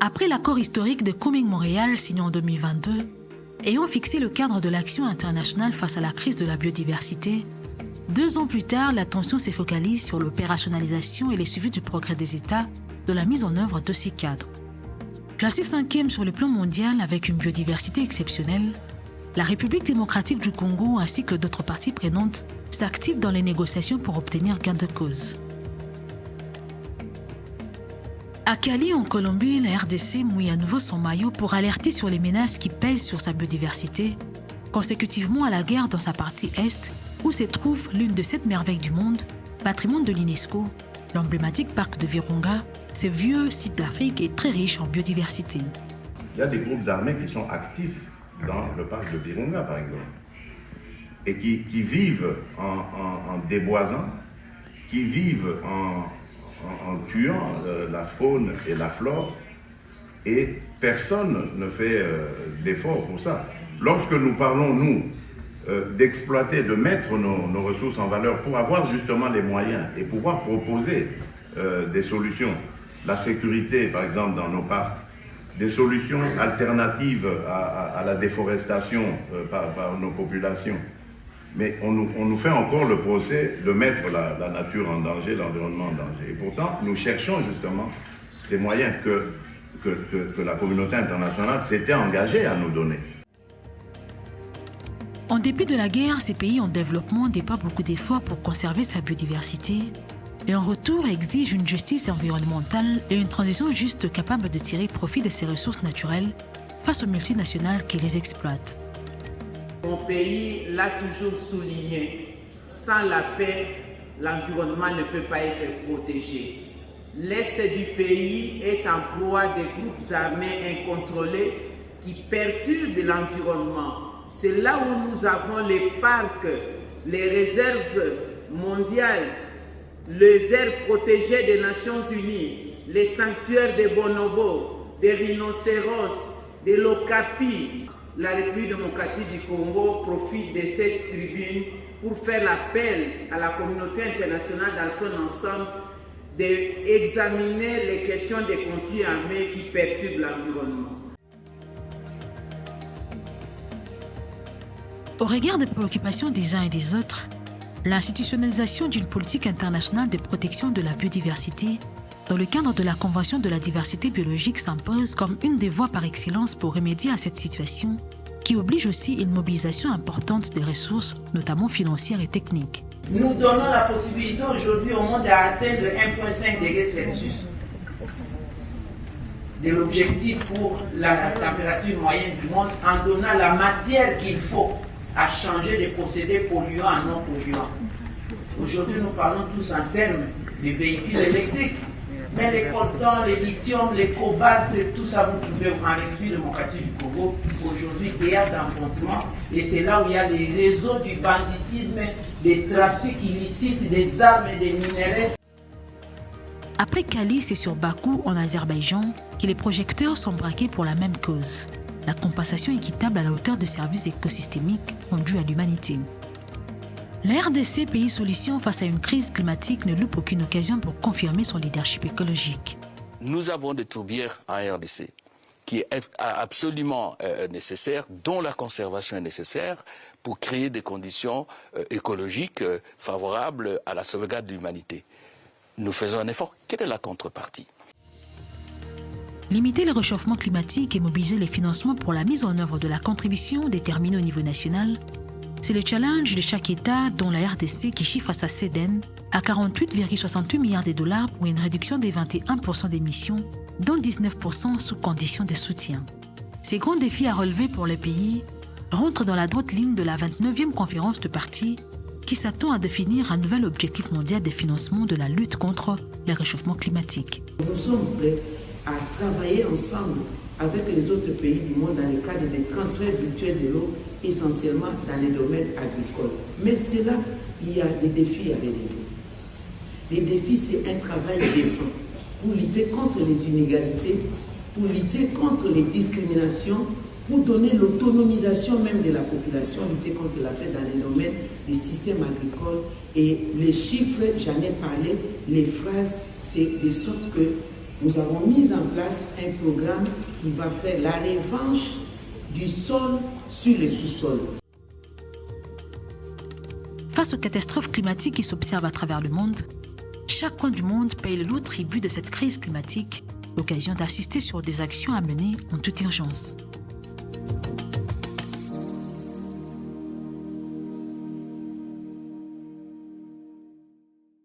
Après l'accord historique de Kunming-Montréal signé en 2022, ayant fixé le cadre de l'action internationale face à la crise de la biodiversité, 2 ans plus tard, l'attention se focalise sur l'opérationnalisation et le suivi du progrès des États de la mise en œuvre de ces cadres. Classée 5e sur le plan mondial avec une biodiversité exceptionnelle, la République démocratique du Congo ainsi que d'autres parties prenantes s'activent dans les négociations pour obtenir gain de cause. À Cali, en Colombie, la RDC mouille à nouveau son maillot pour alerter sur les menaces qui pèsent sur sa biodiversité, consécutivement à la guerre dans sa partie Est, où se trouve l'une de 7 merveilles du monde, patrimoine de l'UNESCO, l'emblématique parc de Virunga, ce vieux site d'Afrique est très riche en biodiversité. Il y a des groupes armés qui sont actifs dans le parc de Virunga, par exemple, et qui vivent en déboisant, qui vivent en tuant la faune et la flore, et personne ne fait d'effort pour ça. Lorsque nous parlons, nous, d'exploiter, de mettre nos ressources en valeur pour avoir justement les moyens et pouvoir proposer des solutions, la sécurité par exemple dans nos parcs, des solutions alternatives à la déforestation par nos populations. Mais on nous fait encore le procès de mettre la nature en danger, l'environnement en danger. Et pourtant, nous cherchons justement ces moyens que la communauté internationale s'était engagée à nous donner. En dépit de la guerre, ces pays en développement déploient beaucoup d'efforts pour conserver sa biodiversité et en retour exigent une justice environnementale et une transition juste capable de tirer profit de ces ressources naturelles face aux multinationales qui les exploitent. Mon pays l'a toujours souligné, sans la paix, l'environnement ne peut pas être protégé. L'Est du pays est en proie des groupes armés incontrôlés qui perturbent l'environnement. C'est là où nous avons les parcs, les réserves mondiales, les aires protégées des Nations Unies, les sanctuaires des bonobos, des rhinocéros, des lokapis. La République démocratique du Congo profite de cette tribune pour faire l'appel à la communauté internationale dans son ensemble d'examiner les questions des conflits armés qui perturbent l'environnement. Au regard des préoccupations des uns et des autres, l'institutionnalisation d'une politique internationale de protection de la biodiversité dans le cadre de la Convention de la diversité biologique s'impose comme une des voies par excellence pour remédier à cette situation qui oblige aussi une mobilisation importante des ressources, notamment financières et techniques. Nous donnons la possibilité aujourd'hui au monde d'atteindre 1,5 degré Celsius de l'objectif pour la température moyenne du monde en donnant la matière qu'il faut à changer de procédés polluants en non polluants. Aujourd'hui, nous parlons tous en termes de véhicules électriques. Mais les coltans, les lithium, les cobaltes, tout ça, vous trouvez en République démocratique du Congo. Aujourd'hui, théâtre d'affrontement. Et c'est là où il y a les réseaux du banditisme, des trafics illicites, des armes et des minerais. Après Cali, c'est sur Bakou, en Azerbaïdjan, que les projecteurs sont braqués pour la même cause. La compensation équitable à la hauteur de services écosystémiques rendus à l'humanité. La RDC, pays solution face à une crise climatique, ne loupe aucune occasion pour confirmer son leadership écologique. Nous avons des tourbières en RDC qui est absolument nécessaire, dont la conservation est nécessaire pour créer des conditions écologiques favorables à la sauvegarde de l'humanité. Nous faisons un effort. Quelle est la contrepartie ? Limiter le réchauffement climatique et mobiliser les financements pour la mise en œuvre de la contribution déterminée au niveau national, c'est le challenge de chaque État, dont la RDC qui chiffre sa CEDEN à 48,68 milliards de dollars pour une réduction des 21% d'émissions, dont 19% sous conditions de soutien. Ces grands défis à relever pour le pays rentrent dans la droite ligne de la 29e conférence de parties qui s'attend à définir un nouvel objectif mondial de financement de la lutte contre le réchauffement climatique. Nous sommes prêts à travailler ensemble avec les autres pays du monde dans le cadre des transferts virtuels de l'eau, essentiellement dans les domaines agricoles. Mais c'est là il y a des défis à relever. Les défis, c'est un travail décent pour lutter contre les inégalités, pour lutter contre les discriminations, pour donner l'autonomisation même de la population, lutter contre la faim dans les domaines des systèmes agricoles. Et les chiffres, j'en ai parlé, les phrases, c'est de sorte que Nous avons mis en place un programme qui va faire la revanche du sol sur le sous-sol. Face aux catastrophes climatiques qui s'observent à travers le monde, chaque coin du monde paye le lourd tribut de cette crise climatique, l'occasion d'assister sur des actions à mener en toute urgence.